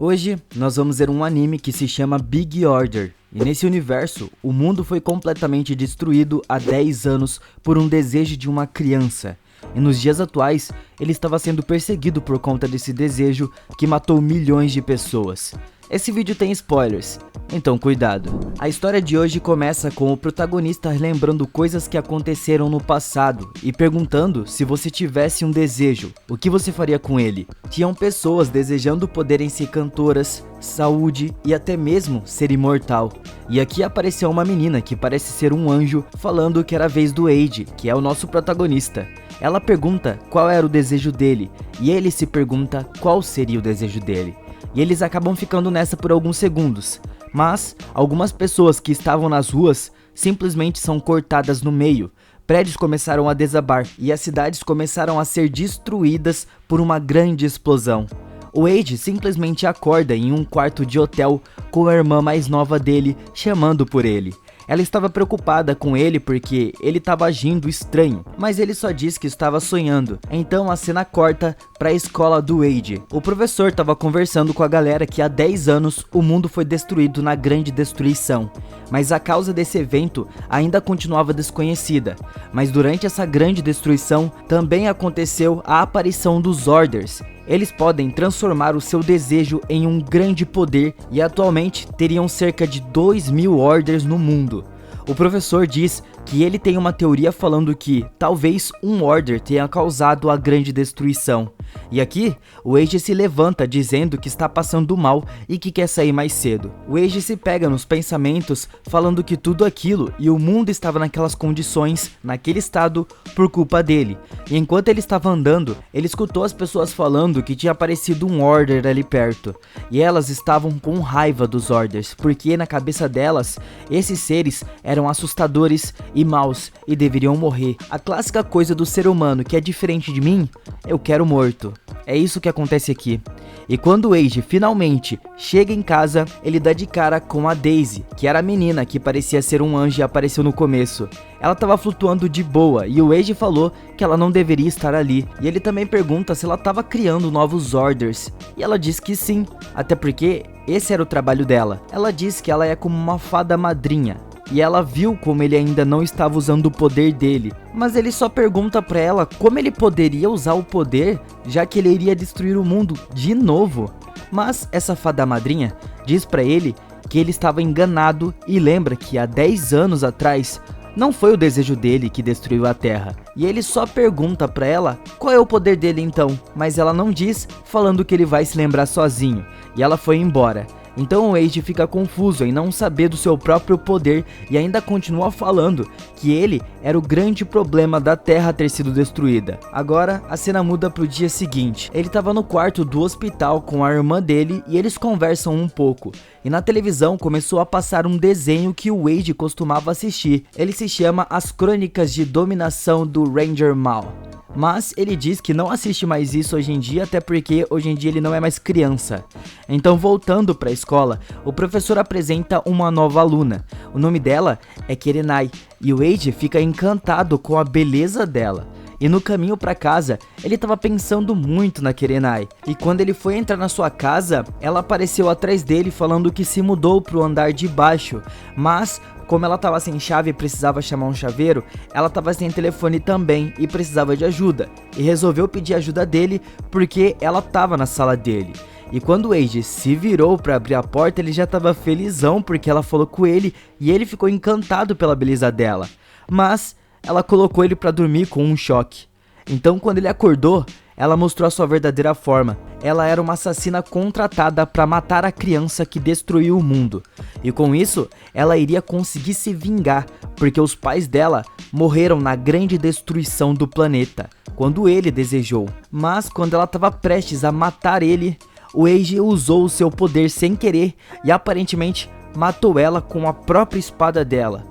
Hoje nós vamos ver um anime que se chama Big Order, e nesse universo o mundo foi completamente destruído há 10 anos por um desejo de uma criança, e nos dias atuais ele estava sendo perseguido por conta desse desejo que matou milhões de pessoas. Esse vídeo tem spoilers, então cuidado. A história de hoje começa com o protagonista lembrando coisas que aconteceram no passado e perguntando se você tivesse um desejo, o que você faria com ele? Tinham pessoas desejando poderem ser cantoras, saúde e até mesmo ser imortal. E aqui apareceu uma menina que parece ser um anjo falando que era a vez do Eiji, que é o nosso protagonista. Ela pergunta qual era o desejo dele e ele se pergunta qual seria o desejo dele. E eles acabam ficando nessa por alguns segundos, mas algumas pessoas que estavam nas ruas simplesmente são cortadas no meio. Prédios começaram a desabar e as cidades começaram a ser destruídas por uma grande explosão. O Eiji simplesmente acorda em um quarto de hotel com a irmã mais nova dele chamando por ele. Ela estava preocupada com ele porque ele estava agindo estranho, mas ele só disse que estava sonhando. Então a cena corta para a escola do Eiji. O professor estava conversando com a galera que há 10 anos o mundo foi destruído na grande destruição, mas a causa desse evento ainda continuava desconhecida. Mas durante essa grande destruição também aconteceu a aparição dos Orders. Eles podem transformar o seu desejo em um grande poder e atualmente teriam cerca de 2.000 Orders no mundo. O professor diz que ele tem uma teoria falando que talvez um Order tenha causado a grande destruição. E aqui, o Eiji se levanta dizendo que está passando mal e que quer sair mais cedo. O Eiji se pega nos pensamentos falando que tudo aquilo e o mundo estava naquelas condições, naquele estado, por culpa dele. E enquanto ele estava andando, ele escutou as pessoas falando que tinha aparecido um Order ali perto. E elas estavam com raiva dos Orders, porque na cabeça delas, esses seres eram assustadores e maus e deveriam morrer. A clássica coisa do ser humano que é diferente de mim, eu quero morto. É isso que acontece aqui. E quando o Eiji finalmente chega em casa, ele dá de cara com a Daisy, que era a menina que parecia ser um anjo e apareceu no começo. Ela estava flutuando de boa e o Eiji falou que ela não deveria estar ali. E ele também pergunta se ela estava criando novos Orders. E ela diz que sim, até porque esse era o trabalho dela. Ela diz que ela é como uma fada madrinha. E ela viu como ele ainda não estava usando o poder dele, mas ele só pergunta pra ela como ele poderia usar o poder, já que ele iria destruir o mundo de novo. Mas essa fada madrinha diz pra ele que ele estava enganado e lembra que há 10 anos atrás não foi o desejo dele que destruiu a Terra. E ele só pergunta pra ela qual é o poder dele então, mas ela não diz, falando que ele vai se lembrar sozinho, e ela foi embora. Então o Eiji fica confuso em não saber do seu próprio poder e ainda continua falando que ele era o grande problema da Terra ter sido destruída. Agora a cena muda pro dia seguinte. Ele estava no quarto do hospital com a irmã dele e eles conversam um pouco. E na televisão começou a passar um desenho que o Eiji costumava assistir. Ele se chama As Crônicas de Dominação do Ranger Mal. Mas ele diz que não assiste mais isso hoje em dia, até porque hoje em dia ele não é mais criança. Então, voltando para a escola, o professor apresenta uma nova aluna. O nome dela é Kerenai e o Eiji fica encantado com a beleza dela. E no caminho para casa, ele estava pensando muito na Kerenai. E quando ele foi entrar na sua casa, ela apareceu atrás dele falando que se mudou para o andar de baixo. Mas como ela estava sem chave e precisava chamar um chaveiro, ela estava sem telefone também e precisava de ajuda. E resolveu pedir ajuda dele porque ela estava na sala dele. E quando o Eiji se virou para abrir a porta, ele já estava felizão porque ela falou com ele e ele ficou encantado pela beleza dela. Mas ela colocou ele para dormir com um choque. Então quando ele acordou, ela mostrou a sua verdadeira forma. Ela era uma assassina contratada para matar a criança que destruiu o mundo. E com isso, ela iria conseguir se vingar, porque os pais dela morreram na grande destruição do planeta, quando ele desejou. Mas quando ela estava prestes a matar ele, o Eiji usou o seu poder sem querer e aparentemente matou ela com a própria espada dela.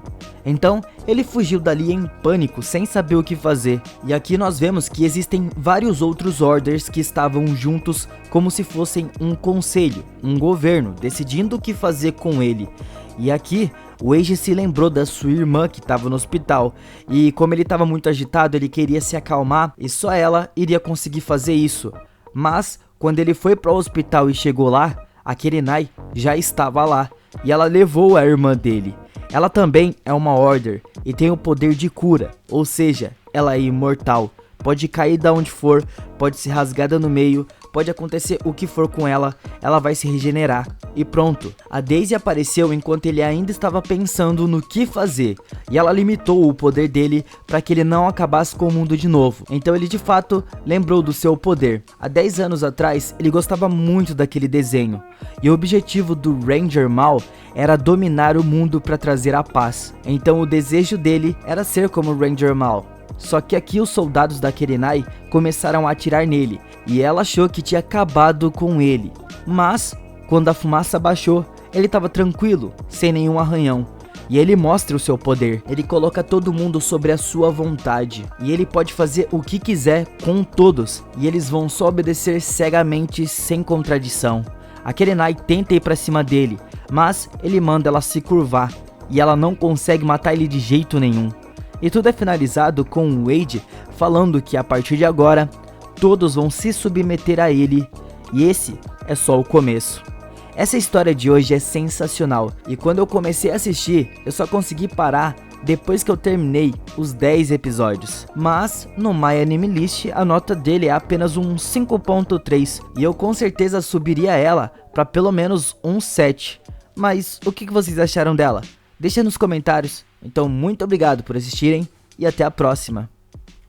Então, ele fugiu dali em pânico, sem saber o que fazer. E aqui nós vemos que existem vários outros Orders que estavam juntos como se fossem um conselho, um governo, decidindo o que fazer com ele. E aqui, o Eiji se lembrou da sua irmã que estava no hospital. E como ele estava muito agitado, ele queria se acalmar e só ela iria conseguir fazer isso. Mas, quando ele foi para o hospital e chegou lá, a Kurenai já estava lá e ela levou a irmã dele. Ela também é uma Order e tem o poder de cura, ou seja, ela é imortal. Pode cair da onde for, pode ser rasgada no meio, pode acontecer o que for com ela, ela vai se regenerar. E pronto, a Daisy apareceu enquanto ele ainda estava pensando no que fazer, e ela limitou o poder dele para que ele não acabasse com o mundo de novo. Então ele de fato lembrou do seu poder. Há 10 anos atrás, ele gostava muito daquele desenho, e o objetivo do Ranger Mal era dominar o mundo para trazer a paz. Então o desejo dele era ser como o Ranger Mal. Só que aqui os soldados da Kurenai começaram a atirar nele, e ela achou que tinha acabado com ele. Mas, quando a fumaça baixou, ele estava tranquilo, sem nenhum arranhão. E ele mostra o seu poder, ele coloca todo mundo sobre a sua vontade. E ele pode fazer o que quiser com todos, e eles vão só obedecer cegamente, sem contradição. A Kurenai tenta ir pra cima dele, mas ele manda ela se curvar, e ela não consegue matar ele de jeito nenhum. E tudo é finalizado com o Wade falando que a partir de agora, todos vão se submeter a ele, e esse é só o começo. Essa história de hoje é sensacional, e quando eu comecei a assistir, eu só consegui parar depois que eu terminei os 10 episódios. Mas no My Anime List a nota dele é apenas um 5.3, e eu com certeza subiria ela para pelo menos um 7. Mas o que vocês acharam dela? Deixa nos comentários. Então muito obrigado por assistirem e até a próxima.